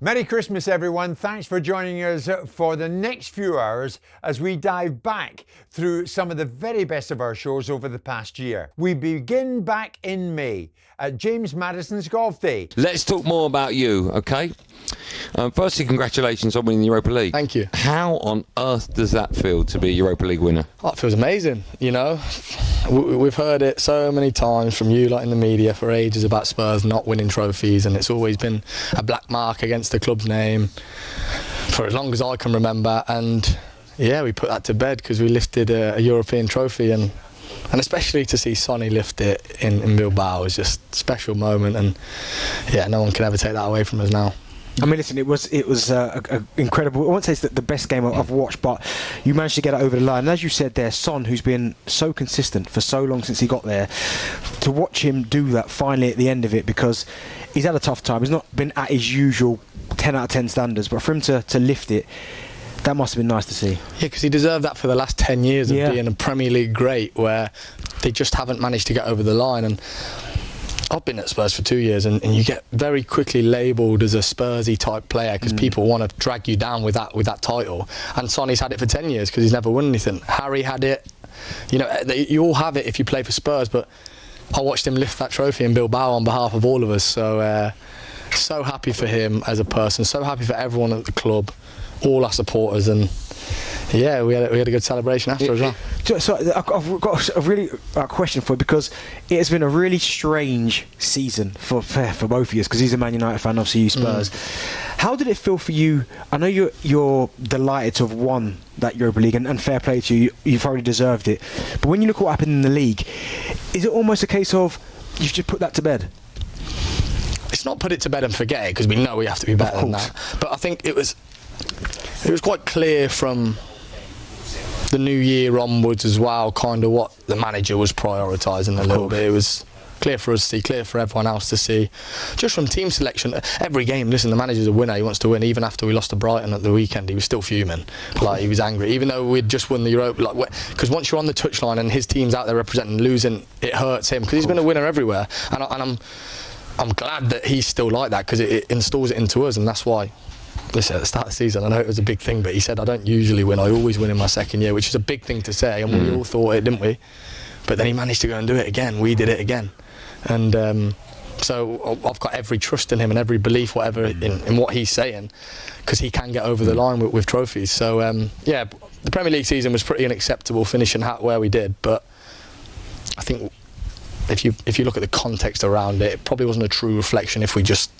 Merry Christmas, everyone. Thanks for joining us for the next few hours as we dive back through some of the very best of our shows over the past year. We begin back in May at James Maddison's Golf Day. Let's talk more about you, okay? Firstly, congratulations on winning the Europa League. Thank you. How on earth does that feel to be a Europa League winner? Oh, it feels amazing, you know. We've heard it so many times from you lot in the media for ages about Spurs not winning trophies, and it's always been a black mark against the club's name for as long as I can remember. And yeah, we put that to bed because we lifted a European trophy, and especially to see Sonny lift it in Bilbao was just a special moment, and yeah, no one can ever take that away from us now. I mean, listen, it was incredible. I won't say it's the best game I've watched, but you managed to get it over the line. And as you said there, Son, who's been so consistent for so long since he got there, to watch him do that finally at the end of it, because he's had a tough time. He's not been at his usual 10 out of 10 standards, but for him to lift it, that must have been nice to see. Yeah, because he deserved that for the last 10 years of being a Premier League great, where they just haven't managed to get over the line. And I've been at Spurs for 2 years, and you get very quickly labelled as a Spursy type player because people want to drag you down with that title. And Sonny's had it for 10 years because he's never won anything. Harry had it. You know, you all have it if you play for Spurs, but I watched him lift that trophy in Bilbao on behalf of all of us. So, so happy for him as a person, so happy for everyone at the club, all our supporters, and yeah, we had a good celebration after as well. So I've got a really question for you, because it has been a really strange season for both of you, because he's a Man United fan, obviously you Spurs. How did it feel for you? I know you're delighted to have won that Europa League, and fair play to you, you've already deserved it. But when you look at what happened in the league, is it almost a case of you've just put that to bed? It's not put it to bed and forget it, because we know we have to be better than that. But I think it was quite clear from the new year onwards as well, kind of what the manager was prioritising a little bit. It was clear for us to see, clear for everyone else to see. Just from team selection, every game, listen, the manager's a winner, he wants to win. Even after we lost to Brighton at the weekend, he was still fuming. Like, he was angry, even though we'd just won the Europa. Like, because once you're on the touchline and his team's out there representing losing, it hurts him, because he's been a winner everywhere. And I'm glad that he's still like that, because it installs it into us, and that's why. Listen, at the start of the season, I know it was a big thing, but he said, I don't usually win, I always win in my second year, which is a big thing to say, and we all thought it, didn't we? But then he managed to go and do it again. We did it again. And so I've got every trust in him and every belief, whatever, in what he's saying, because he can get over the line with trophies. So, yeah, the Premier League season was pretty unacceptable, finishing where we did, but I think if you look at the context around it, it probably wasn't a true reflection if we just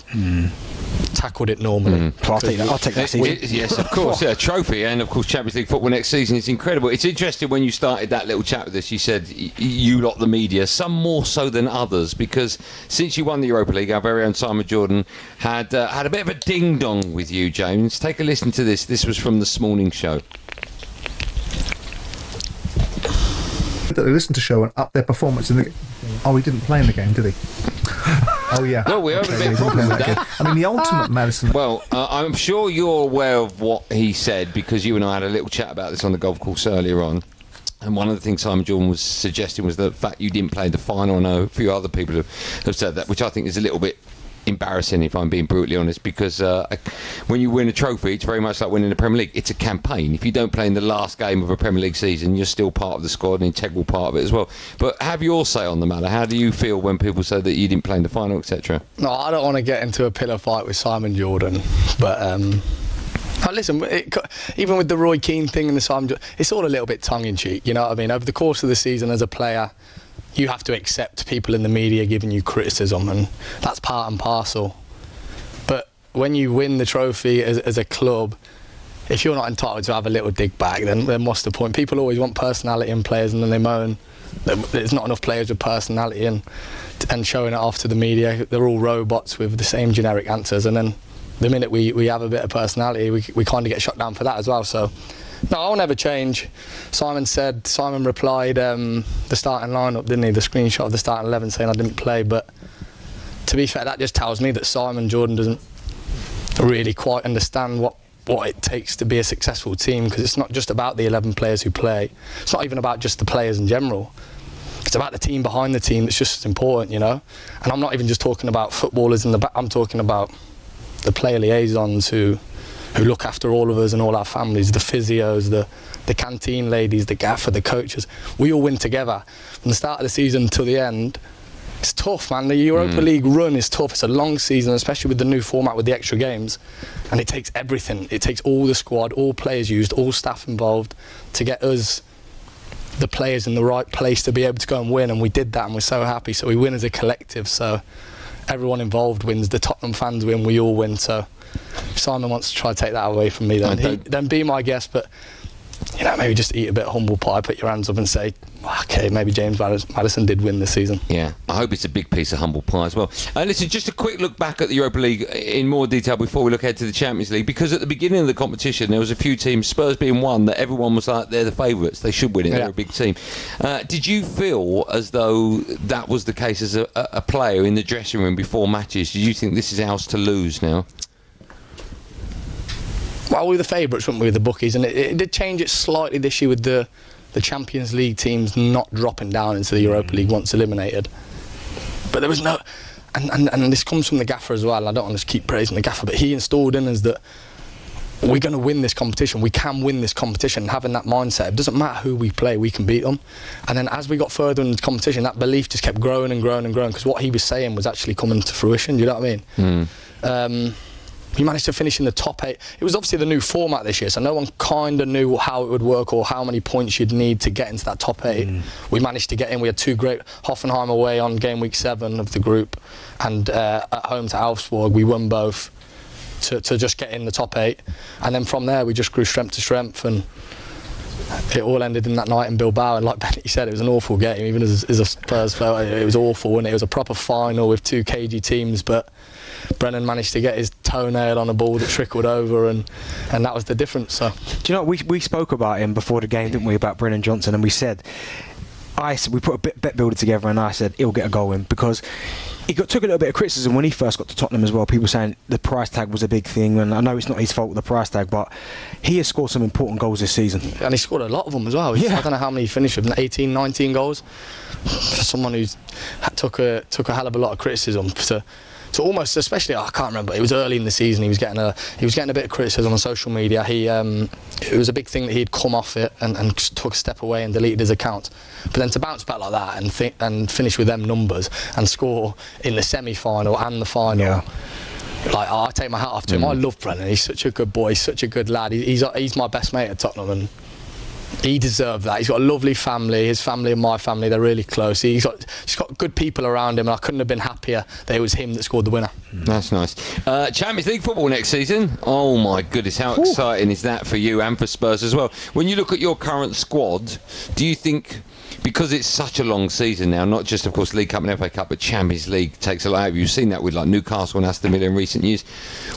tackled it normally. I'll take that season. Yes, of course, yeah, trophy, and of course Champions League football next season is incredible. It's interesting, when you started that little chat with us, you said you lot, the media, some more so than others, because since you won the Europa League, our very own Simon Jordan had a bit of a ding-dong with you, James. Take a listen to this. This was from this morning's show. That they listened to show and up their performance in the. Oh, he didn't play in the game, did he? Oh yeah. Well, we have a bit of problem with that. I mean, the ultimate Maddison. Well, I'm sure you're aware of what he said, because you and I had a little chat about this on the golf course earlier on. And one of the things Simon Jordan was suggesting was the fact you didn't play the final. I know a few other people have said that, which I think is a little bit embarrassing, if I'm being brutally honest, because when you win a trophy, it's very much like winning the Premier League. It's a campaign. If you don't play in the last game of a Premier League season, you're still part of the squad, an integral part of it as well. But have your say on the matter. How do you feel when people say that you didn't play in the final, etc.? No, I don't want to get into a pillow fight with Simon Jordan, but listen, even with the Roy Keane thing and the Simon Jordan, it's all a little bit tongue-in-cheek, you know what I mean? Over the course of the season as a player, you have to accept people in the media giving you criticism, and that's part and parcel. But when you win the trophy as a club, if you're not entitled to have a little dig back, then what's the point? People always want personality in players, and then they moan that there's not enough players with personality, and showing it off to the media. They're all robots with the same generic answers, and then the minute we have a bit of personality, we kind of get shut down for that as well. So no, I'll never change. Simon replied the starting lineup, didn't he? The screenshot of the starting 11 saying I didn't play. But to be fair, that just tells me that Simon Jordan doesn't really quite understand what it takes to be a successful team, because it's not just about the 11 players who play. It's not even about just the players in general. It's about the team behind the team that's just as important, you know. And I'm not even just talking about footballers in the back. I'm talking about the player liaisons who look after all of us and all our families, the physios, the canteen ladies, the gaffer, the coaches. We all win together from the start of the season till the end. It's tough, man. The Europa League run is tough. It's a long season, especially with the new format with the extra games, and it takes everything. It takes all the squad, all players used, all staff involved to get us, the players, in the right place to be able to go and win, and we did that, and we're so happy. So we win as a collective, so everyone involved wins. The Tottenham fans win, we all win. So if Simon wants to try to take that away from me, then be my guest, but maybe just eat a bit of humble pie, put your hands up and say, okay, maybe James Maddison did win this season. Yeah, I hope it's a big piece of humble pie as well. Listen, just a quick look back at the Europa League in more detail before we look ahead to the Champions League, because at the beginning of the competition there was a few teams, Spurs being one, that everyone was like, they're the favourites, they should win it, they're a big team. Did you feel as though that was the case as a player in the dressing room before matches? Did you think this is ours to lose now? Well, we were the favourites, weren't we, with the bookies, and it did change it slightly this year with the Champions League teams not dropping down into the Europa League once eliminated. But there was no, and this comes from the gaffer as well. I don't want to keep praising the gaffer, but he installed in us that we're going to win this competition. We can win this competition. And having that mindset, it doesn't matter who we play, we can beat them. And then as we got further in the competition, that belief just kept growing and growing and growing, because what he was saying was actually coming to fruition. Do you know what I mean? We managed to finish in the top 8. It was obviously the new format this year, so no one kind of knew how it would work or how many points you'd need to get into that top 8. We managed to get in. We had 2 great, Hoffenheim away on game week 7 of the group, and at home to Augsburg, we won both to just get in the top 8. And then from there, we just grew strength to strength, and it all ended in that night in Bilbao. And like Benny said, it was an awful game, even as a Spurs player. It was awful, and it was a proper final with 2 cagey teams, but Brennan managed to get his toenail on a ball that trickled over, and that was the difference. So, do you know, we spoke about him before the game, didn't we, about Brennan Johnson, and we said, we put a bet builder together, and I said he'll get a goal in, because he took a little bit of criticism when he first got to Tottenham as well. People saying the price tag was a big thing, and I know it's not his fault with the price tag, but he has scored some important goals this season. And he scored a lot of them as well. I don't know how many he finished with, 18, 19 goals. For someone who took a hell of a lot of criticism to almost, especially, I can't remember, it was early in the season, he was getting a bit of criticism on social media. It was a big thing that he'd come off it and took a step away and deleted his account. But then to bounce back like that and finish with them numbers and score in the semi-final and the final, like, I take my hat off to him. I love Brennan. He's such a good boy, such a good lad. He's my best mate at Tottenham, and he deserved that. He's got a lovely family. His family and my family, they're really close. He's got good people around him, and I couldn't have been happier that it was him that scored the winner. That's nice. Champions League football next season. Oh my goodness, how exciting is that for you and for Spurs as well? When you look at your current squad, do you think, because it's such a long season now, not just of course League Cup and FA Cup, but Champions League takes a lot out of you. You've seen that with like Newcastle and Aston Villa in recent years.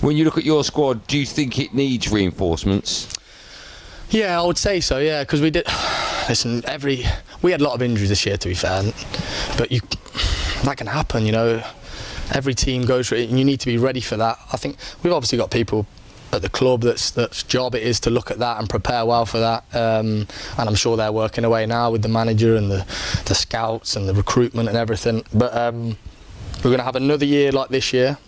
When you look at your squad, do you think it needs reinforcements? Yeah, I would say so, yeah, because we did. Listen, we had a lot of injuries this year, to be fair, but that can happen, you know. Every team goes through it, and you need to be ready for that. I think we've obviously got people at the club that's job it is to look at that and prepare well for that, and I'm sure they're working away now with the manager and the scouts and the recruitment and everything. But we're going to have another year like this year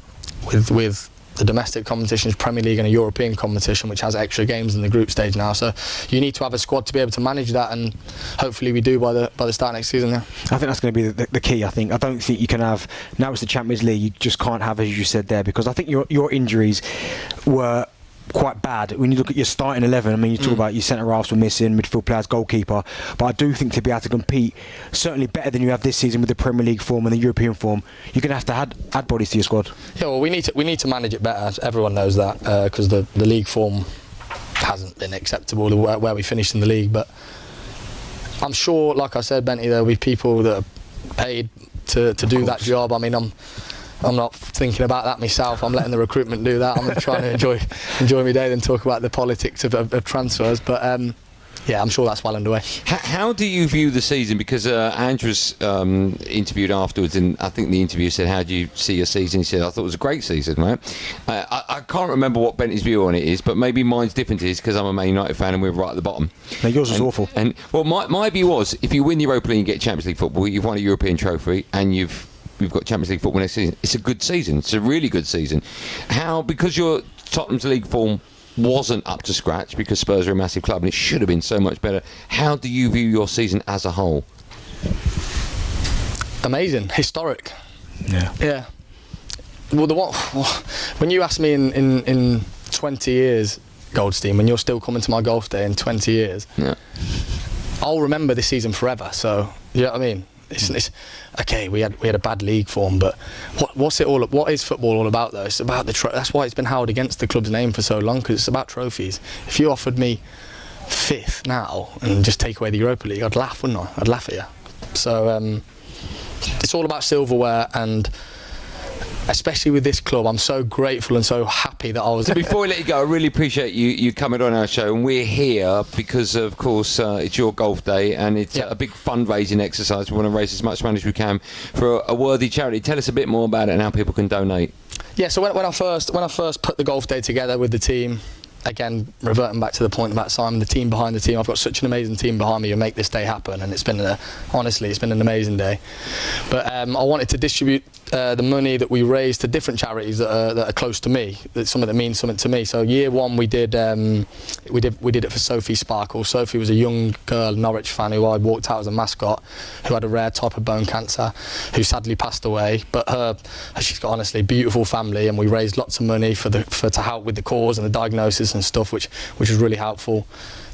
with the domestic competitions, Premier League and a European competition, which has extra games in the group stage now. So you need to have a squad to be able to manage that, and hopefully we do by the start next season. Yeah. I think that's going to be the key. I don't think you can have, now it's the Champions League, you just can't have, as you said there, because I think your injuries were quite bad. When you look at your starting 11, I mean, you talk about your centre-halves were missing, midfield players, goalkeeper, but I do think to be able to compete certainly better than you have this season with the Premier League form and the European form, you're going to have to add bodies to your squad. Yeah, well, we need to manage it better. Everyone knows that, because the league form hasn't been acceptable to where we finished in the league. But I'm sure, like I said, Benty, there'll be people that are paid to do that job. I mean, I'm not thinking about that myself. I'm letting the recruitment do that. I'm trying to enjoy my day than talk about the politics of transfers. But yeah, I'm sure that's well underway. How do you view the season? Because Andrew's interviewed afterwards, and I think the interview said, "How do you see your season?" He said, "I thought it was a great season, right?" I can't remember what Bentley's view on it is, but maybe mine's different to his, because I'm a Man United fan and we're right at the bottom. No, yours was awful. And well, my view was, if you win the Europa League and get Champions League football, you've won a European trophy and you've we've got Champions League football next season. It's a good season. It's a really good season. How, because your Tottenham's league form wasn't up to scratch because Spurs are a massive club and it should have been so much better, how do you view your season as a whole? Amazing, historic. Yeah. Well, when you ask me in 20 years, Goldstein, when you're still coming to my golf day in 20 years, I'll remember this season forever. So, you know what I mean? It's okay. We had a bad league form, but what's it all? What is football all about, though? It's about that's why it's been held against the club's name for so long, because it's about trophies. If you offered me 5th now and just take away the Europa League, I'd laugh, wouldn't I? I'd laugh at you. So it's all about silverware, and especially with this club, I'm so grateful and so happy that I was. Before we let you go, I really appreciate you coming on our show, and we're here because, of course, it's your golf day, and it's a big fundraising exercise. We want to raise as much money as we can for a worthy charity. Tell us a bit more about it and how people can donate. Yeah, so when I first put the golf day together with the team, again, reverting back to the point about Simon, the team behind the team, I've got such an amazing team behind me who make this day happen, and honestly, it's been an amazing day. But I wanted to distribute the money that we raised to different charities that are close to me, that means something to me. So year one we did it for Sophie Sparkle. Sophie was a young girl, Norwich fan, who I walked out as a mascot, who had a rare type of bone cancer, who sadly passed away. But she's got honestly a beautiful family, and we raised lots of money to help with the cause and the diagnosis and stuff, which was really helpful.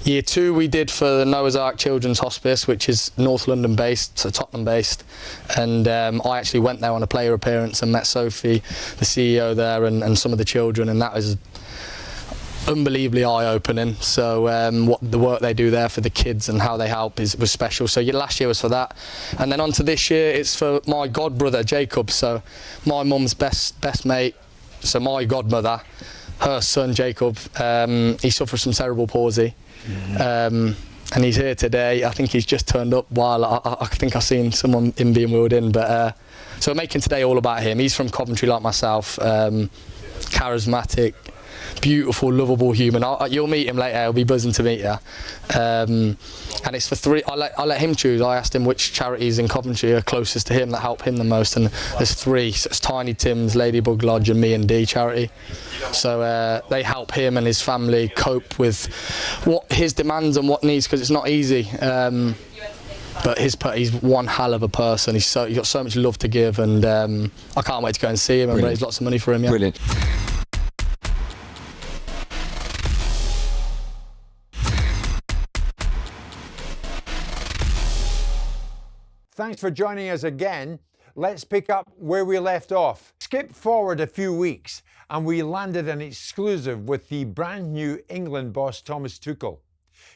Year two we did for the Noah's Ark Children's Hospice, which is North London based, so Tottenham based, and I actually went there on a player appearance and met Sophie, the CEO there, and some of the children, and that was unbelievably eye-opening. So what the work they do there for the kids and how they help was special. So last year was for that, and then on to this year, it's for my godbrother Jacob, so my mum's best mate, so my godmother, her son Jacob, he suffers from cerebral palsy, and he's here today. I think he's just turned up while I think I've seen someone in being wheeled in, but so we're making today all about him. He's from Coventry like myself, charismatic, beautiful, lovable human. You'll meet him later. He'll be buzzing to meet you. And it's for 3. I let him choose. I asked him which charities in Coventry are closest to him that help him the most, and there's 3. So it's Tiny Tim's, Ladybug Lodge, and Me and D charity. So they help him and his family cope with what his demands and what needs, because it's not easy. But he's one hell of a person. He's got so much love to give, and I can't wait to go and see him and raise lots of money for him. Yeah. Brilliant. Thanks for joining us again. Let's pick up where we left off. Skip forward a few weeks and we landed an exclusive with the brand new England boss Thomas Tuchel.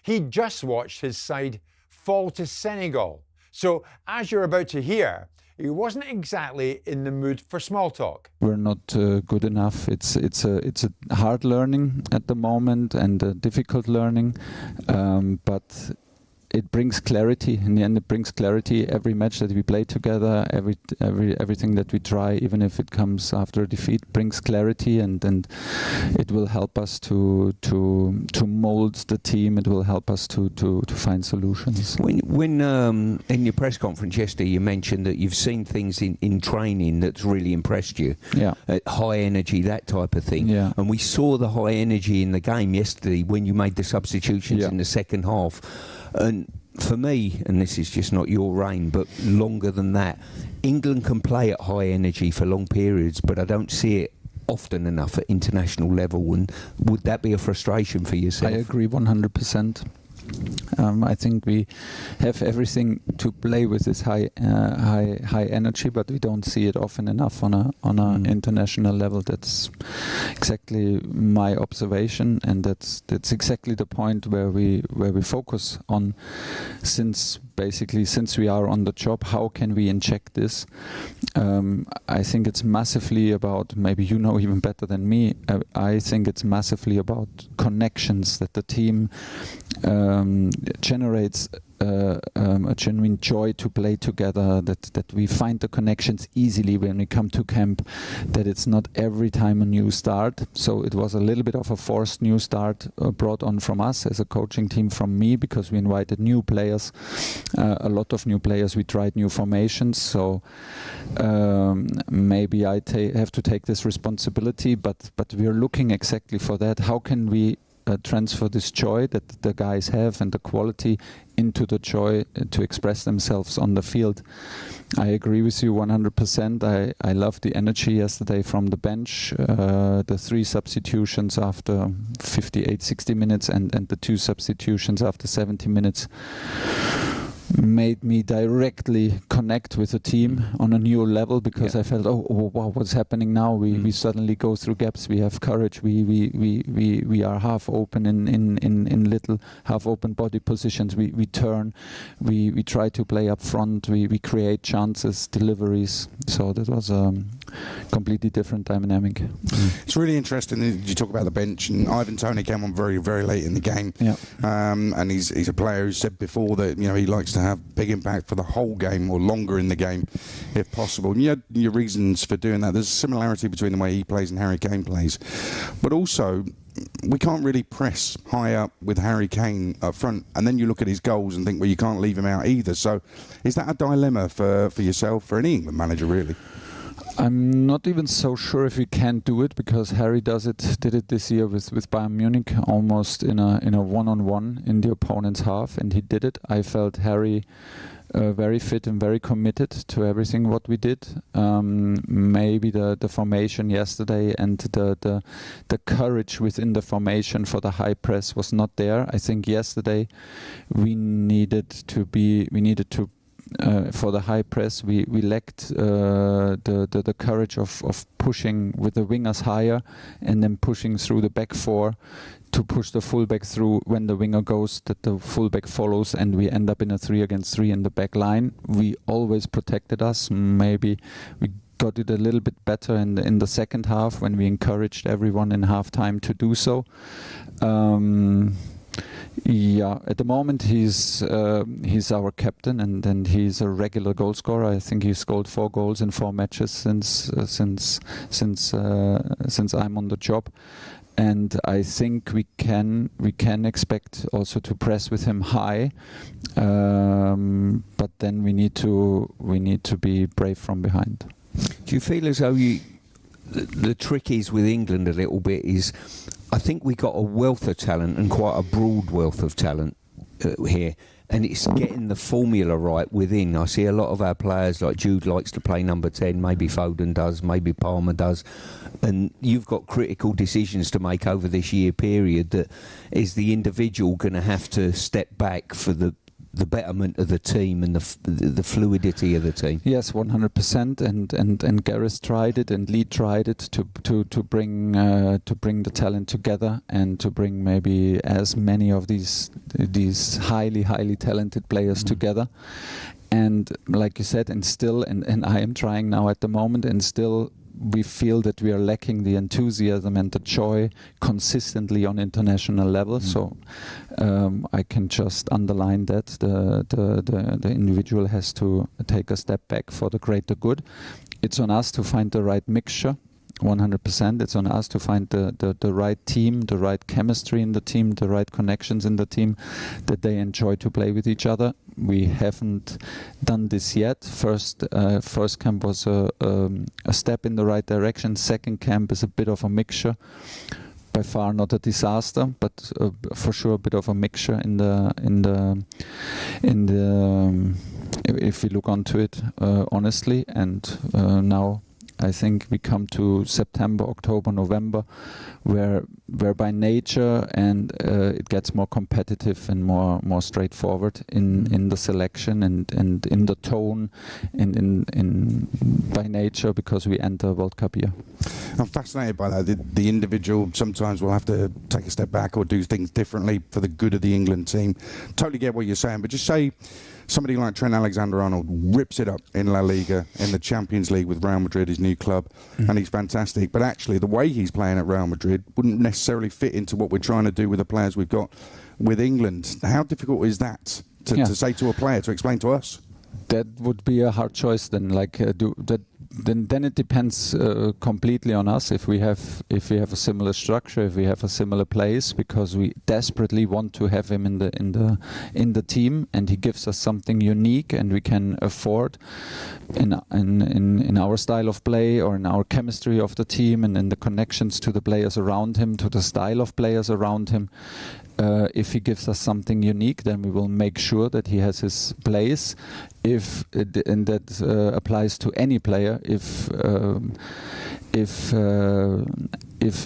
He'd just watched his side fall to Senegal. So as you're about to hear, he wasn't exactly in the mood for small talk. We're not good enough. It's a hard learning at the moment and a difficult learning, but it brings clarity. In the end, it brings clarity. Every match that we play together, everything that we try, even if it comes after a defeat, brings clarity, and it will help us to mold the team. It will help us to find solutions. When in your press conference yesterday, you mentioned that you've seen things in training that's really impressed you. Yeah. High energy, that type of thing. Yeah. And we saw the high energy in the game yesterday when you made the substitutions in the second half. And for me, and this is just not your reign, but longer than that, England can play at high energy for long periods, but I don't see it often enough at international level. And would that be a frustration for yourself? I agree 100%. I think we have everything to play with this high energy, but we don't see it often enough on a international level. That's exactly my observation, and that's exactly the point where we focus on. Since we are on the job, how can we inject this? I think it's massively about, maybe you know even better than me, I think it's massively about connections, that the team generates a genuine joy to play together, that we find the connections easily when we come to camp, that it's not every time a new start. So it was a little bit of a forced new start brought on from us as a coaching team, from me, because we invited new players, a lot of new players. We tried new formations, so maybe I have to take this responsibility, but we're looking exactly for that. How can we transfer this joy that the guys have and the quality into the joy to express themselves on the field? I agree with you 100%. I love the energy yesterday from the bench, the 3 substitutions after 58, 60 minutes and the 2 substitutions after 70 minutes made me directly connect with the team on a new level, because I felt, oh wow, what's happening now? We suddenly go through gaps. We have courage. We are half open in little half open body positions. We turn. We try to play up front. We create chances, deliveries. So that was a completely different dynamic. It's really interesting. You talk about the bench, and Ivan Toney came on very, very late in the game. Yeah. And he's a player who said before that he likes to have big impact for the whole game or longer in the game if possible. And you had your reasons for doing that. There's a similarity between the way he plays and Harry Kane plays. But also, we can't really press high up with Harry Kane up front, and then you look at his goals and think, well, you can't leave him out either. So is that a dilemma for yourself, for any England manager really? I'm not even so sure if we can do it, because Harry did it this year with Bayern Munich, almost in a one-on-one in the opponent's half, and he did it. I felt Harry very fit and very committed to everything what we did. Maybe the formation yesterday and the courage within the formation for the high press was not there. I think yesterday we needed to for the high press, we lacked the courage of pushing with the wingers higher and then pushing through the back 4 to push the fullback through when the winger goes, that the fullback follows, and we end up in a 3 against 3 in the back line. We always protected us. Maybe we got it a little bit better in the second half when we encouraged everyone in half time to do so. Yeah, at the moment he's our captain, and he's a regular goal scorer. I think he's scored 4 goals in 4 matches since I'm on the job, and I think we can expect also to press with him high, but then we need to be brave from behind. Do you feel as though the trick is with England a little bit is, I think we got a wealth of talent, and quite a broad wealth of talent here, and it's getting the formula right within. I see a lot of our players, like Jude likes to play number 10, maybe Foden does, maybe Palmer does, and you've got critical decisions to make over this year period. That is the individual going to have to step back for the betterment of the team and the fluidity of the team. Yes, 100%. And Gareth tried it, and Lee tried it to bring the talent together, and to bring maybe as many of these highly talented players together. And like you said, and I am trying now at the moment, and still we feel that we are lacking the enthusiasm and the joy consistently on international level. So I can just underline that the individual has to take a step back for the greater good. It's on us to find the right mixture. 100%. It's on us to find the right team, the right chemistry in the team, the right connections in the team, that they enjoy to play with each other. We haven't done this yet. First camp was a step in the right direction. Second camp is a bit of a mixture. By far not a disaster, but for sure a bit of a mixture in the if we look onto it honestly. And now I think we come to September, October, November, where by nature and it gets more competitive and more straightforward in the selection and in the tone and in by nature, because we enter World Cup year. I'm fascinated by that. The individual sometimes will have to take a step back or do things differently for the good of the England team. Totally get what you're saying, but just say somebody like Trent Alexander-Arnold rips it up in La Liga, in the Champions League with Real Madrid, his new club, and he's fantastic. But actually, the way he's playing at Real Madrid wouldn't necessarily fit into what we're trying to do with the players we've got with England. How difficult is that to say to a player, to explain to us? That would be a hard choice then. Then it depends completely on us if we have a similar structure, if we have a similar place, because we desperately want to have him in the team, and he gives us something unique, and we can afford in our style of play or in our chemistry of the team and in the connections to the players around him, to the style of players around him. If he gives us something unique, then we will make sure that he has his place. And that applies to any player. If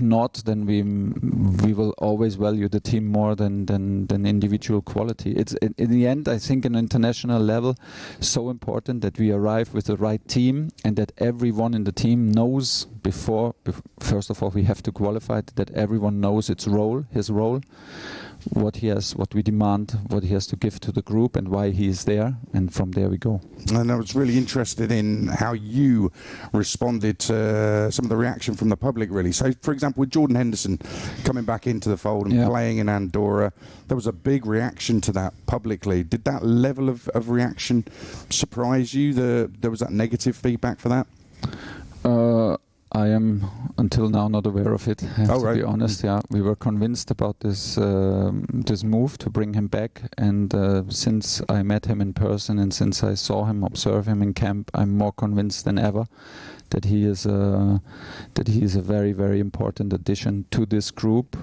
not, then we will always value the team more than individual quality. It's in the end, I think, an international level, so important that we arrive with the right team and that everyone in the team knows first of all, we have to qualify that everyone knows his role, what we demand, what he has to give to the group, and why he is there, and from there we go. And I was really interested in how you responded to some of the reaction from the public, really. So, for example, with Jordan Henderson coming back into the fold and playing in Andorra, there was a big reaction to that publicly. Did that level of reaction surprise you? There was that negative feedback for that? I am until now not aware of it. To be honest, we were convinced about this move to bring him back, and since I met him in person and since I saw him, observe him in camp, I'm more convinced than ever that he is a very, very important addition to this group,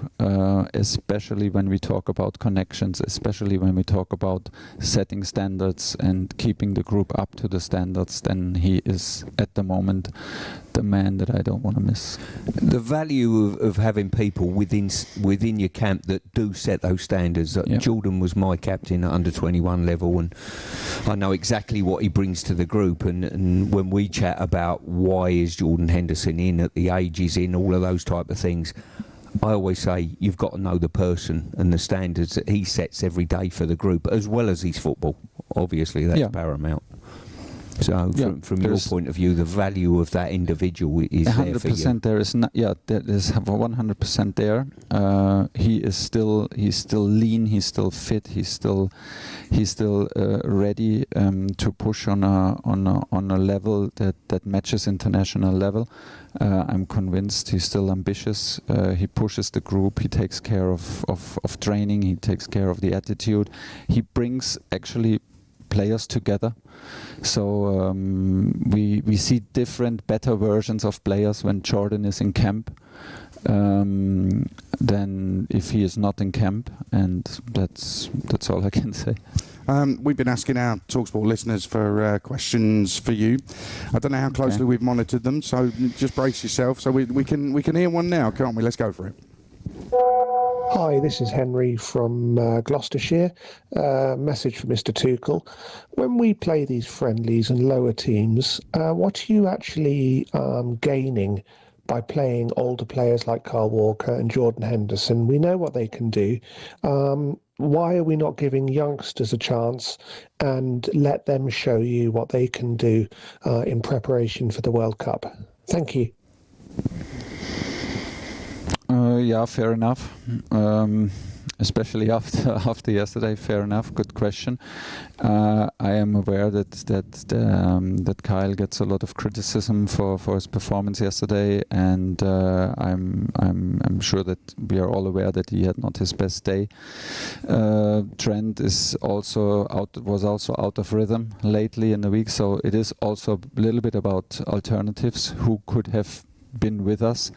especially when we talk about connections, especially when we talk about setting standards and keeping the group up to the standards. Then he is at the moment the man that I don't want to miss. The value of having people within your camp that do set those standards. Jordan was my captain at under 21 level, and I know exactly what he brings to the group. And when we chat about why is Jordan Henderson in at the age he's in, all of those type of things, I always say you've got to know the person and the standards that he sets every day for the group, as well as his football. Obviously, that's paramount. So, from your point of view, the value of that individual is 100% there for you. There is that is 100% there. He's still lean. He's still fit. He's still ready to push on a level that matches international level. I'm convinced he's still ambitious. He pushes the group. He takes care of training. He takes care of the attitude. He brings actually players together. So we see different, better versions of players when Jordan is in camp than if he is not in camp, and that's all I can say. We've been asking our talkSPORT listeners for questions for you. I don't know how closely we've monitored them, so just brace yourself. So we can hear one now, can't we? Let's go for it. Hi, this is Henry from Gloucestershire. Message for Mr. Tuchel. When we play these friendlies and lower teams, what are you actually gaining by playing older players like Kyle Walker and Jordan Henderson? We know what they can do. Why are we not giving youngsters a chance and let them show you what they can do in preparation for the World Cup? Thank you. Fair enough. Especially after yesterday, fair enough. Good question. I am aware that Kyle gets a lot of criticism for his performance yesterday, and I'm sure that we are all aware that he had not his best day. Trent was also out of rhythm lately in the week, so it is also a little bit about alternatives who could have been with us.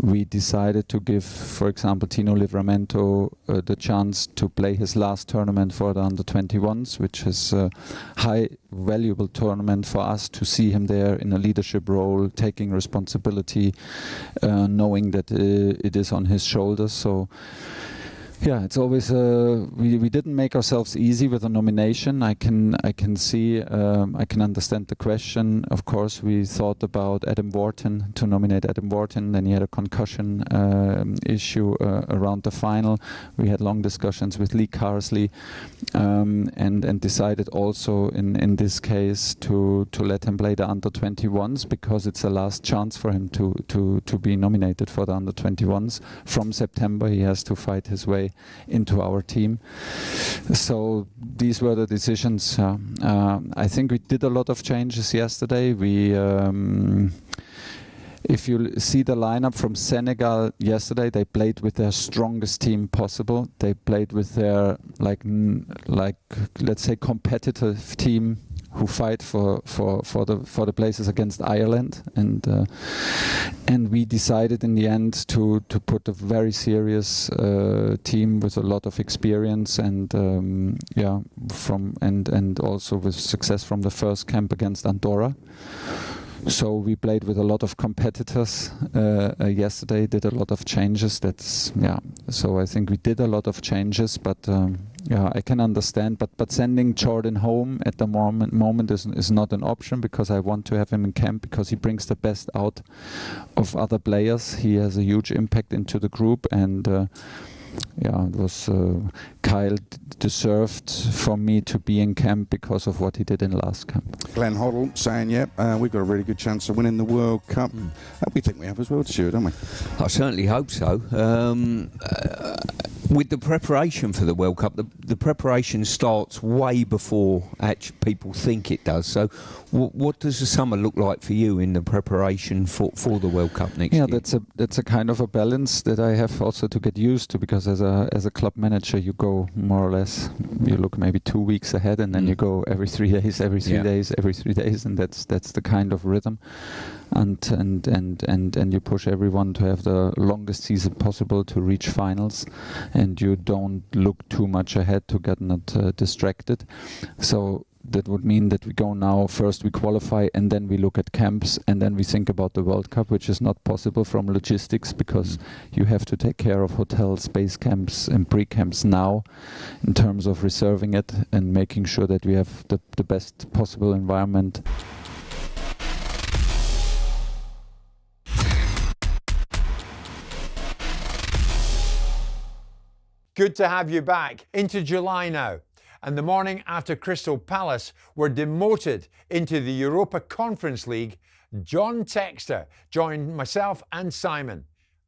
We decided to give, for example, Tino Livramento the chance to play his last tournament for the under-21s, which is a high valuable tournament for us to see him there in a leadership role, taking responsibility, knowing that it is on his shoulders. So it's always we didn't make ourselves easy with the nomination. I can see, I can understand the question. Of course, we thought about Adam Wharton, to nominate Adam Wharton. Then he had a concussion issue around the final. We had long discussions with Lee Carsley, and decided also in this case to let him play the under-21s, because it's the last chance for him to be nominated for the under-21s. From September, he has to fight his way into our team. So these were the decisions. I think we did a lot of changes yesterday. If you see the lineup from Senegal yesterday, they played with their strongest team possible. They played with their like let's say competitive team who fight for the places against Ireland, and we decided in the end to put a very serious team with a lot of experience and and also with success from the first camp against Andorra. So we played with a lot of competitors yesterday, did a lot of changes. So I think we did a lot of changes, but I can understand. But sending Jordan home at the moment is not an option, because I want to have him in camp, because he brings the best out of other players. He has a huge impact into the group, and it was Kyle deserved for me to be in camp because of what he did in last camp. Glenn Hoddle saying, we've got a really good chance of winning the World Cup. We think we have as well, Stuart, don't we? I certainly hope so. With the preparation for the World Cup, the preparation starts way before actually people think it does. So what does the summer look like for you in the preparation for the World Cup next year? That's a kind of a balance that I have also to get used to, because as a club manager you go more or less, you look maybe 2 weeks ahead, and then you go every 3 days, every 3 days, and that's the kind of rhythm. And you push everyone to have the longest season possible to reach finals, and you don't look too much ahead to get not distracted. So that would mean that we go now, first we qualify, and then we look at camps, and then we think about the World Cup, which is not possible from logistics, because you have to take care of hotels, base camps and pre-camps now, in terms of reserving it and making sure that we have the best possible environment. Good to have you back. Into July now. And the morning after Crystal Palace were demoted into the Europa Conference League, John Textor joined myself and Simon.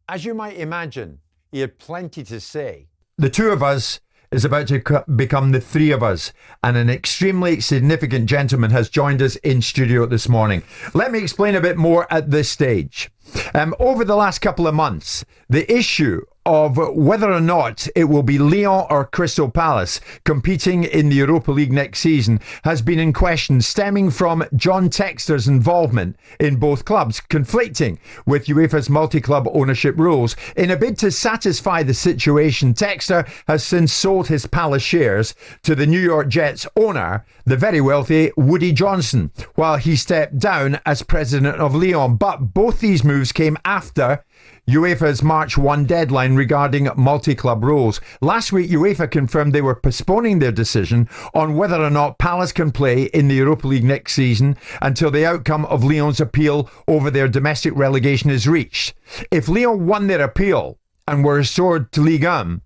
As you might imagine, he had plenty to say. The two of us is about to become the three of us, and an extremely significant gentleman has joined us in studio this morning. Let me explain a bit more at this stage. Over the last couple of months, the issue of whether or not it will be Lyon or Crystal Palace competing in the Europa League next season has been in question, stemming from John Textor's involvement in both clubs, conflicting with UEFA's multi-club ownership rules. In a bid to satisfy the situation, Textor has since sold his Palace shares to the New York Jets owner, the very wealthy Woody Johnson, while he stepped down as president of Lyon. But both these moves came after UEFA's March 1 deadline regarding multi-club rules. Last week, UEFA confirmed they were postponing their decision on whether or not Palace can play in the Europa League next season until the outcome of Lyon's appeal over their domestic relegation is reached. If Lyon won their appeal and were restored to Ligue 1,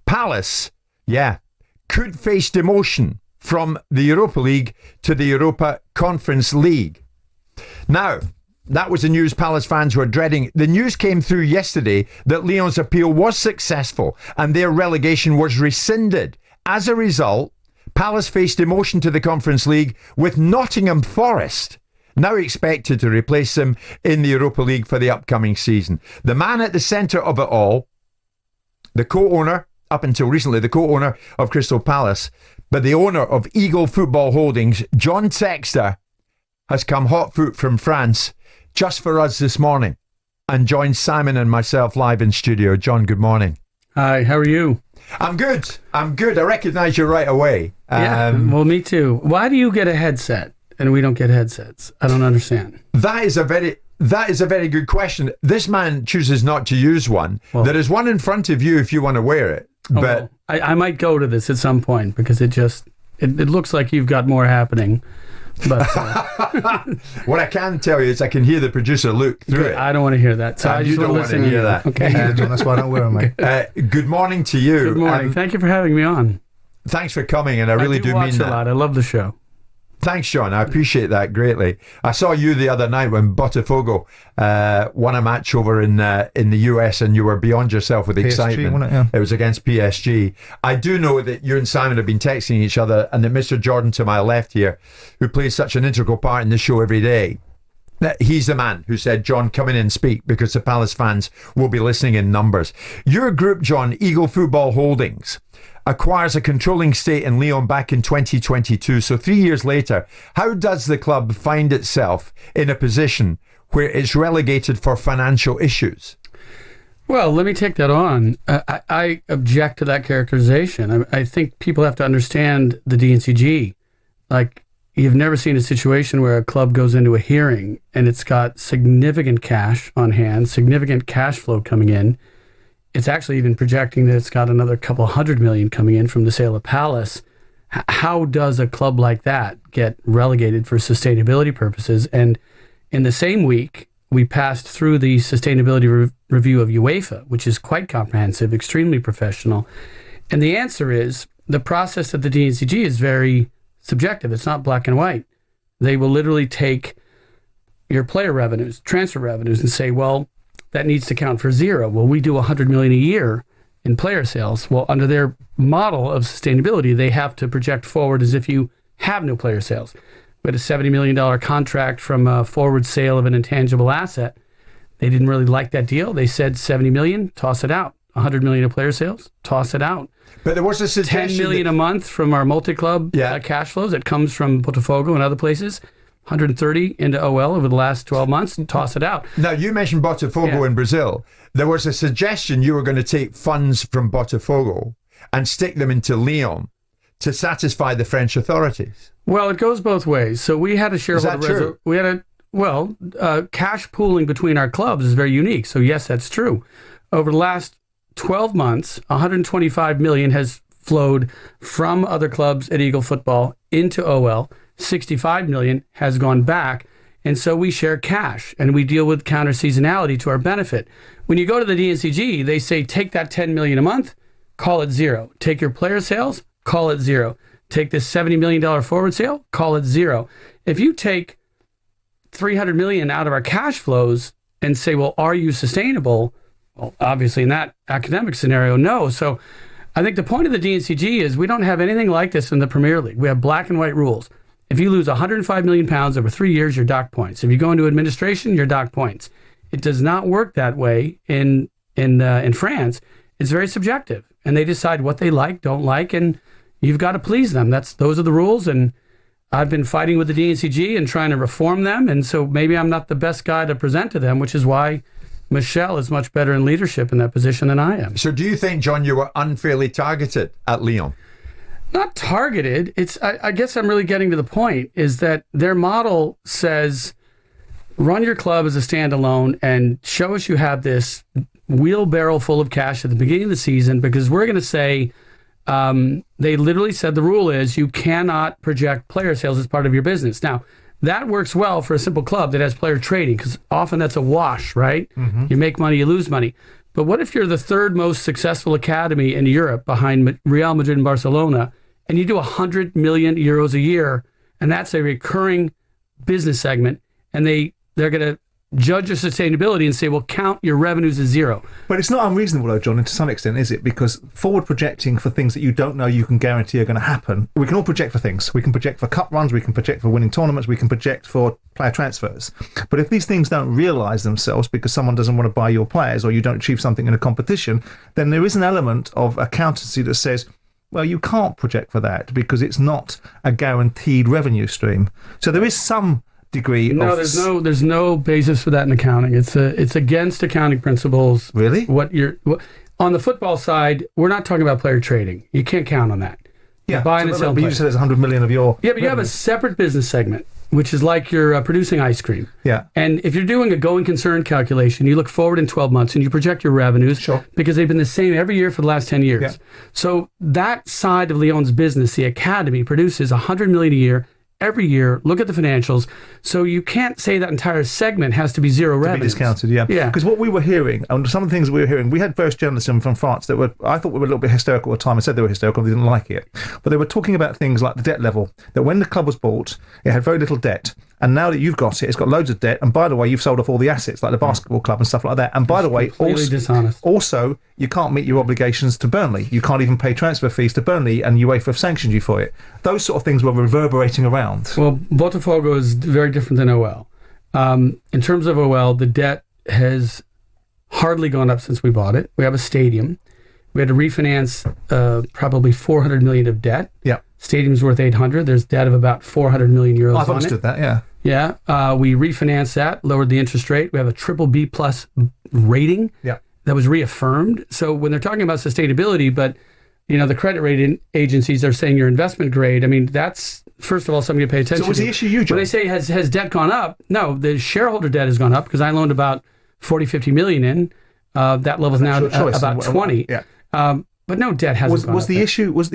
Palace, could face demotion from the Europa League to the Europa Conference League. Now, that was the news Palace fans were dreading. The news came through yesterday that Lyon's appeal was successful and their relegation was rescinded. As a result, Palace faced demotion to the Conference League, with Nottingham Forest now expected to replace them in the Europa League for the upcoming season. The man at the centre of it all, the co-owner, up until recently, the co-owner of Crystal Palace, but the owner of Eagle Football Holdings, John Textor, has come hot foot from France just for us this morning and joined Simon and myself live in studio. John, good morning. Hi, how are you? I'm good. I recognise you right away. Well, me too. Why do you get a headset and we don't get headsets? I don't understand. That is a very good question. This man chooses not to use one. Well, there is one in front of you if you want to wear it. But I might go to this at some point, because it looks like you've got more happening. But what I can tell you is I can hear the producer look through it. I don't want to hear that. So I just want to listen to you. That. Okay. That's why I don't wear them, mate. Good morning to you. Good morning. Thank you for having me on. Thans for coming, and I really do mean that. A lot. I love the show. Thanks, Sean. I appreciate that greatly. I saw you the other night when Botafogo won a match over in the US, and you were beyond yourself with excitement. wasn't it? Yeah. It was against PSG. I do know that you and Simon have been texting each other, and that Mr. Jordan to my left here, who plays such an integral part in the show every day, that he's the man who said, John, come in and speak, because the Palace fans will be listening in numbers. Your group, John, Eagle Football Holdings, acquires a controlling stake in Lyon back in 2022. So 3 years later, how does the club find itself in a position where it's relegated for financial issues? Well, let me take that on. I object to that characterization. I think people have to understand the DNCG. Like, you've never seen a situation where a club goes into a hearing and it's got significant cash on hand, significant cash flow coming in. It's actually even projecting that it's got another couple $100 million coming in from the sale of Palace. How does a club like that get relegated for sustainability purposes? And in the same week, we passed through the sustainability review of UEFA, which is quite comprehensive, extremely professional. And the answer is the process at the DNCG is very subjective. It's not black and white. They will literally take your player revenues, transfer revenues, and say, well, that needs to count for zero. Well, we do $100 million a year in player sales. Well, under their model of sustainability, they have to project forward as if you have no player sales. We had a $70 million contract from a forward sale of an intangible asset. They didn't really like that deal. They said $70 million, toss it out. $100 million of player sales, toss it out. But there was a suggestion $10 million a month from our multi-club cash flows that comes from Botafogo and other places. 130 into OL over the last 12 months and toss it out. Now, you mentioned Botafogo in Brazil. There was a suggestion you were going to take funds from Botafogo and stick them into Lyon to satisfy the French authorities. Well, it goes both ways. So we had a shareholder... We had cash pooling between our clubs is very unique. So yes, that's true. Over the last 12 months, 125 million has flowed from other clubs at Eagle Football into OL. 65 million has gone back, and so we share cash and we deal with counter seasonality to our benefit. When you go to the DNCG, they say take that 10 million a month, call it zero. Take your player sales, call it zero. Take this $70 million forward sale, call it zero. If you take 300 million out of our cash flows and say, well, are you sustainable? Well, obviously in that academic scenario, no. So I think the point of the DNCG is we don't have anything like this in the Premier League. We have black and white rules. If you lose 105 million pounds over 3 years, you're docked points. If you go into administration, you're docked points. It does not work that way in France. It's very subjective, and they decide what they like, don't like, and you've got to please them. Those are the rules, and I've been fighting with the DNCG and trying to reform them, and so maybe I'm not the best guy to present to them, which is why Michel is much better in leadership in that position than I am. So do you think, John, you were unfairly targeted at Lyon? Not targeted. I guess I'm really getting to the point is that their model says run your club as a standalone and show us you have this wheelbarrow full of cash at the beginning of the season, because we're going to say they literally said the rule is you cannot project player sales as part of your business. Now, that works well for a simple club that has player trading, because often that's a wash, right? Mm-hmm. You make money, you lose money. But what if you're the third most successful academy in Europe behind Real Madrid and Barcelona, and you do 100 million euros a year, and that's a recurring business segment, and they're going to judge your sustainability and say, well, count your revenues as zero. But it's not unreasonable, though, John, and to some extent, is it? Because forward projecting for things that you don't know you can guarantee are going to happen, we can all project for things. We can project for cup runs, we can project for winning tournaments, we can project for player transfers. But if these things don't realise themselves because someone doesn't want to buy your players or you don't achieve something in a competition, then there is an element of accountancy that says, well, you can't project for that because it's not a guaranteed revenue stream. So there is some degree of... there's no basis for that in accounting. It's against accounting principles. Really? On the football side, we're not talking about player trading. You can't count on that. Yeah, buying and selling. But you said there's 100 million of your... Yeah, but you have a separate business segment, which is like you're producing ice cream. Yeah. And if you're doing a going concern calculation, you look forward in 12 months and you project your revenues. Sure. Because they've been the same every year for the last 10 years. Yeah. So that side of Lyon's business, the academy, produces 100 million a year every year, look at the financials. So you can't say that entire segment has to be zero revenue. Discounted, yeah. Because what we were hearing, and some of the things we were hearing, we had various journalists from France that I thought were a little bit hysterical at the time. I said they were hysterical, they didn't like it. But they were talking about things like the debt level, that when the club was bought, it had very little debt. And now that you've got it, it's got loads of debt. And by the way, you've sold off all the assets, like the basketball club and stuff like that. And by the way, also, you can't meet your obligations to Burnley. You can't even pay transfer fees to Burnley, and UEFA have sanctioned you for it. Those sort of things were reverberating around. Well, Botafogo is very different than OL. In terms of OL, the debt has hardly gone up since we bought it. We have a stadium. We had to refinance probably 400 million of debt. Yeah. Stadium's worth 800. There's debt of about 400 million euros. I've understood that, yeah. Yeah. We refinanced that, lowered the interest rate. We have a triple B plus rating. Yeah. That was reaffirmed. So when they're talking about sustainability, but the credit rating agencies are saying you're investment grade. I mean, that's first of all something to pay attention to. So was the issue you, John? When they say has debt gone up? No, the shareholder debt has gone up because I loaned about 40-50 million in. That level's now about 20. Yeah. But no, debt hasn't gone up. Was the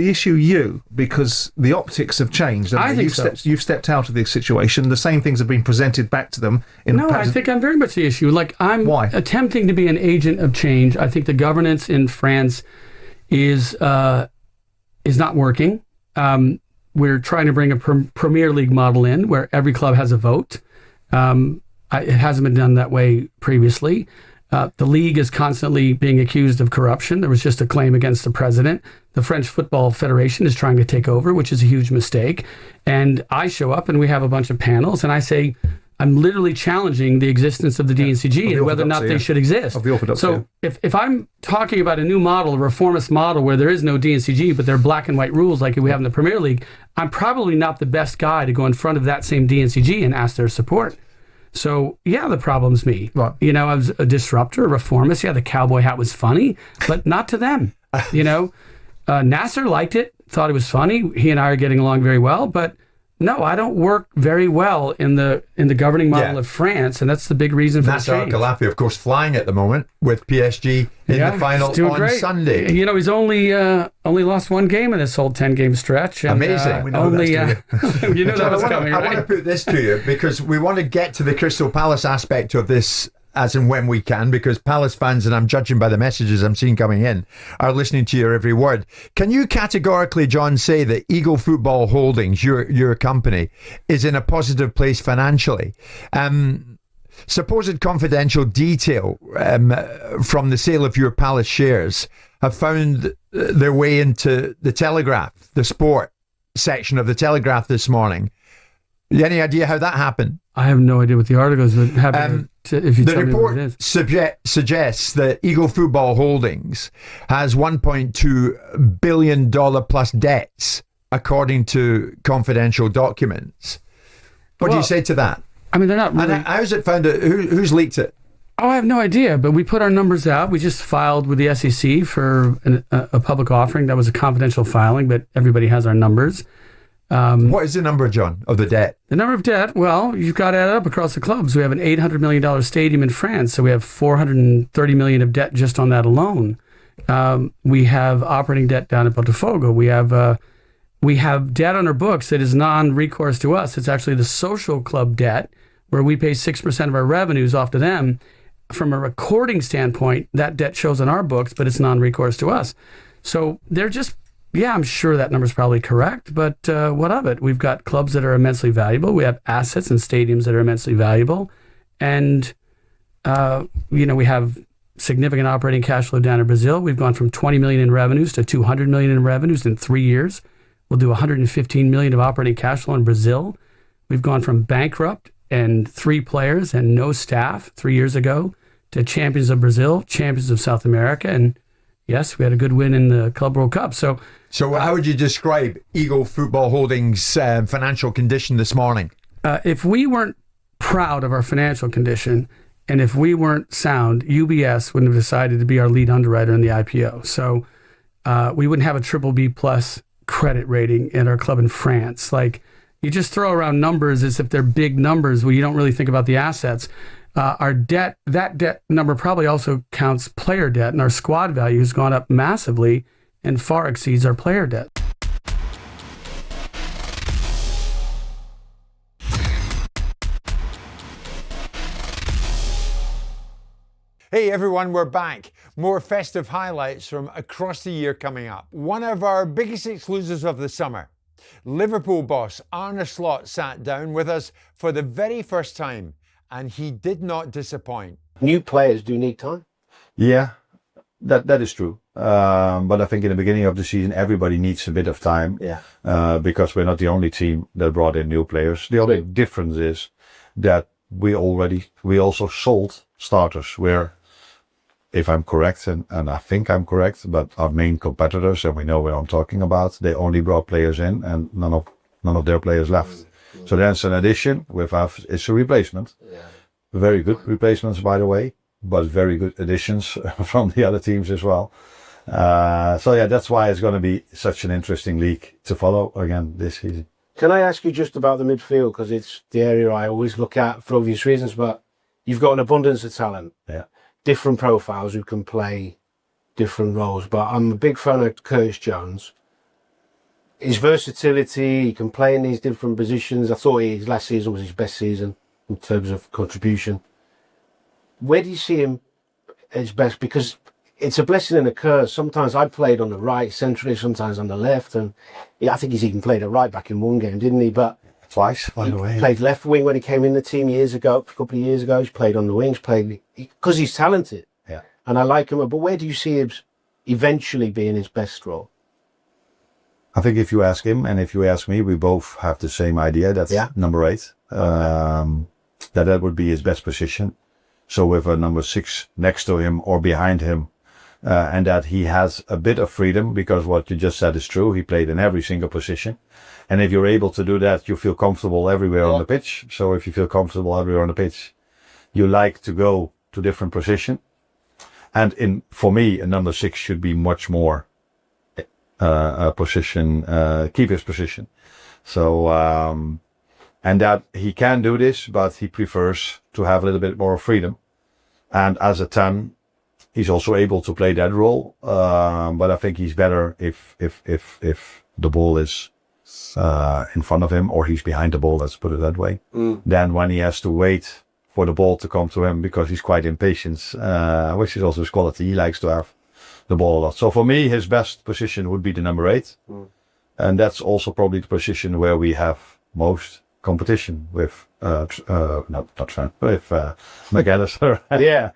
issue you? Because the optics have changed. I think you've stepped out of the situation. The same things have been presented back to them. I think I'm very much the issue. Like I'm attempting to be an agent of change. I think the governance in France is not working. We're trying to bring a Premier League model in where every club has a vote. It hasn't been done that way previously. The league is constantly being accused of corruption. There was just a claim against the president. The French Football Federation is trying to take over, which is a huge mistake. And I show up and we have a bunch of panels and I say, I'm literally challenging the existence of the DNCG and whether or not they should exist. Of the orthodoxy. So if I'm talking about a new model, a reformist model where there is no DNCG, but there are black and white rules like we have in the Premier League, I'm probably not the best guy to go in front of that same DNCG and ask their support. So, yeah, the problem's me. Right. I was a disruptor, a reformist. Yeah, the cowboy hat was funny, but not to them. Nasser liked it, thought it was funny. He and I are getting along very well, but no, I don't work very well in the governing model of France, and that's the big reason for Nasser the change. Al-Khelaifi, of course, flying at the moment with PSG in the final on Sunday. He's only lost one game in this whole 10-game stretch. And, amazing. We know that was coming, right? I want to put this to you because we want to get to the Crystal Palace aspect of this as and when we can, because Palace fans, and I'm judging by the messages I'm seeing coming in, are listening to your every word. Can you categorically, John, say that Eagle Football Holdings, your company, is in a positive place financially? Supposed confidential detail from the sale of your Palace shares have found their way into the Telegraph, the sport section of the Telegraph this morning. Any idea how that happened? I have no idea what the article is, but happy if you tell me what it is. The report suggests that Eagle Football Holdings has $1.2 billion plus debts, according to confidential documents. What do you say to that? I mean, they're not really... And how's it found out? Who's leaked it? Oh, I have no idea, but we put our numbers out. We just filed with the SEC for a public offering. That was a confidential filing, but everybody has our numbers. What is the number, John, of the debt? The number of debt, well, you've got to add it up across the clubs. We have an $800 million stadium in France, so we have $430 million of debt just on that alone. We have operating debt down at Botafogo. We have debt on our books that is non-recourse to us. It's actually the social club debt, where we pay 6% of our revenues off to them. From a recording standpoint, that debt shows on our books, but it's non-recourse to us. So they're just... Yeah, I'm sure that number's probably correct, but what of it? We've got clubs that are immensely valuable. We have assets and stadiums that are immensely valuable. And, we have significant operating cash flow down in Brazil. We've gone from 20 million in revenues to 200 million in revenues in 3 years. We'll do 115 million of operating cash flow in Brazil. We've gone from bankrupt and 3 players and no staff 3 years ago to champions of Brazil, champions of South America, and yes, we had a good win in the Club World Cup. So how would you describe Eagle Football Holdings' financial condition this morning? If we weren't proud of our financial condition and if we weren't sound, UBS wouldn't have decided to be our lead underwriter in the IPO. So we wouldn't have a triple B plus credit rating in our club in France. Like, you just throw around numbers as if they're big numbers where you don't really think about the assets. Our debt, that debt number probably also counts player debt, and our squad value has gone up massively and far exceeds our player debt. Hey everyone, we're back. More festive highlights from across the year coming up. One of our biggest exclusives of the summer. Liverpool boss Arne sat down with us for the very first time, and he did not disappoint. New players do need time. Yeah, that is true. But I think in the beginning of the season, everybody needs a bit of time. Yeah. Because we're not the only team that brought in new players. The only difference is that we also sold starters, where, if I'm correct, and I think I'm correct, but our main competitors, and we know where I'm talking about, they only brought players in and none of their players left. So that's an addition. With us, it's a replacement. Yeah. Very good replacements, by the way, but very good additions from the other teams as well. So yeah, that's why it's going to be such an interesting league to follow again this season. Can I ask you just about the midfield, because it's the area I always look at for obvious reasons, but you've got an abundance of talent. Yeah. Different profiles who can play different roles, but I'm a big fan of Curtis Jones. His versatility, he can play in these different positions. I thought his last season was his best season in terms of contribution. Where do you see him at his best? Because it's a blessing and a curse. Sometimes I played on the right, centrally, sometimes on the left, and yeah, I think he's even played at right back in one game, didn't he? But twice, by the way. Played left wing when he came in the team a couple of years ago. He's played on the wings, because he's talented. Yeah. And I like him. But where do you see him eventually being his best role? I think if you ask him and if you ask me, we both have the same idea. That's number 8. That would be his best position. So with a number 6 next to him or behind him, and that he has a bit of freedom, because what you just said is true. He played in every single position. And if you're able to do that, you feel comfortable everywhere on the pitch. So if you feel comfortable everywhere on the pitch, you like to go to different position. And for me, a number 6 should be much more keeper's position. So, and that he can do this, but he prefers to have a little bit more freedom. And as a 10, he's also able to play that role. But I think he's better if the ball is in front of him, or he's behind the ball, let's put it that way, than when he has to wait for the ball to come to him, because he's quite impatient, which is also his quality. He likes to have the ball a lot. So for me, his best position would be the number 8. And that's also probably the position where we have most competition with, McAllister. Yeah.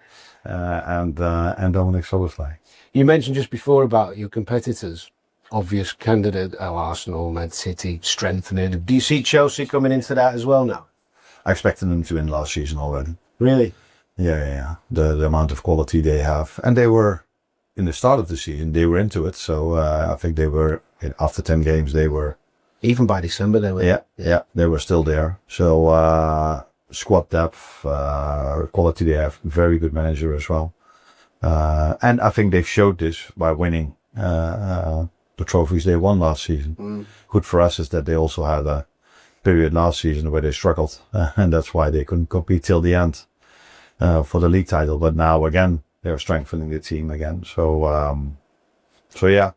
And Dominic Soboslai. You mentioned just before about your competitors. Obvious candidate, Arsenal, Man City, strengthening. Do you see Chelsea coming into that as well now? I expected them to win last season already. Really? Yeah. The amount of quality they have. And they were, in the start of the season, they were into it. So I think they were, after 10 games, they were... Even by December, they were... Yeah, they were still there. So squad depth, quality they have, very good manager as well. And I think they've showed this by winning the trophies they won last season. Good for us is that they also had a period last season where they struggled, and that's why they couldn't compete till the end for the league title. But now again, they're strengthening the team again. So yeah,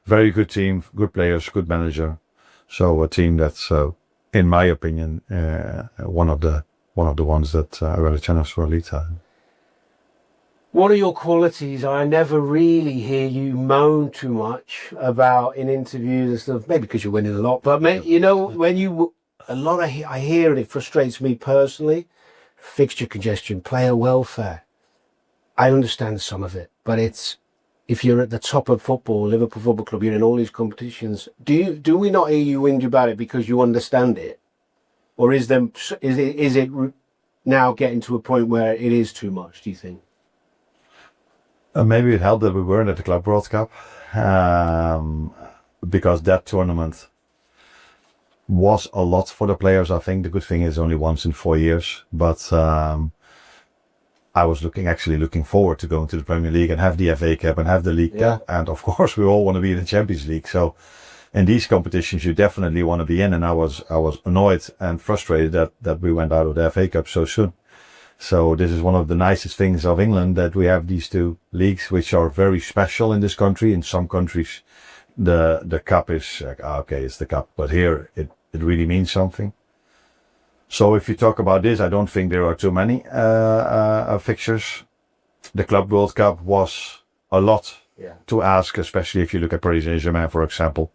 very good team, good players, good manager. So a team that's, in my opinion, one of the ones that are really challenge for a league title. What are your qualities? I never really hear you moan too much about in interviews and stuff. Maybe because you're winning a lot, but when I hear, and it frustrates me personally, fixture congestion, player welfare. I understand some of it, but if you're at the top of football, Liverpool Football Club, you're in all these competitions. Do we not hear you whinge about it because you understand it, or is it now getting to a point where it is too much? Do you think? Maybe it helped that we weren't at the Club World Cup, because that tournament was a lot for the players. I think the good thing is only once in 4 years, but I was looking forward to going to the Premier League and have the FA Cup and have the League Cup, and of course we all want to be in the Champions League. So in these competitions you definitely want to be in, and I was annoyed and frustrated that we went out of the FA Cup so soon. So this is one of the nicest things of England, that we have these two leagues which are very special in this country. In some countries the cup is okay, it's the cup, but here it really means something. So if you talk about this, I don't think there are too many fixtures the Club World Cup was a lot Yeah. to ask, especially if you look at Paris Saint-Germain, for example.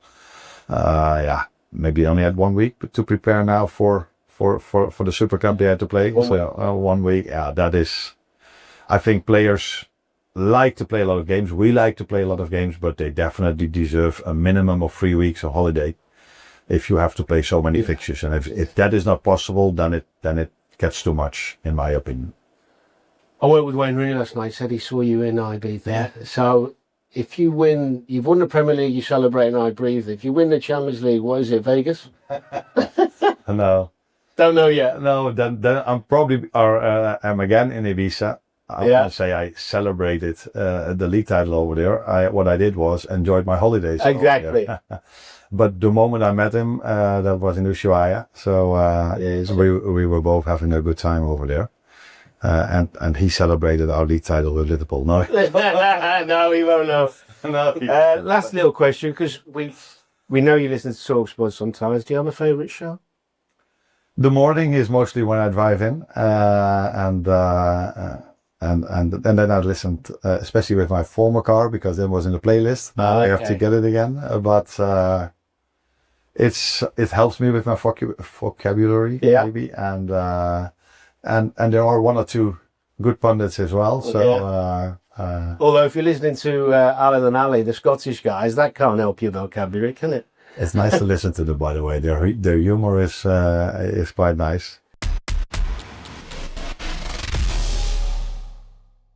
Maybe only had 1 week to prepare now for the Super Cup they had to play. 1 week. Yeah, that is. I think players like to play a lot of games. We like to play a lot of games, but they definitely deserve a minimum of 3 weeks of holiday if you have to play so many fixtures. And if that is not possible, then it gets too much, in my opinion. I went with Wayne Rooney last night. Said he saw you in Ibiza. Yeah. So if you win, you've won the Premier League, you celebrate in Ibiza. If you win the Champions League, what is it, Vegas? No. Don't know yet. No, then I'm probably am again in Ibiza. I wouldn't say I celebrated the league title over there. What I did was enjoyed my holidays. Exactly. But the moment I met him, that was in Ushuaia. So we were both having a good time over there. And he celebrated our league title with Liverpool. No, no, he won't know. No. Last little question, because we know you listen to talkSPORT sometimes. Do you have a favourite show? The morning is mostly when I drive in, and then I listened, especially with my former car, because it was in the playlist. Now I have to get it again, but it helps me with my vocabulary, maybe, and there are one or two good pundits as well. So, although if you're listening to Alan and Ali, the Scottish guys, that can't help your vocabulary, can it? It's nice to listen to them, by the way. Their humor is quite nice.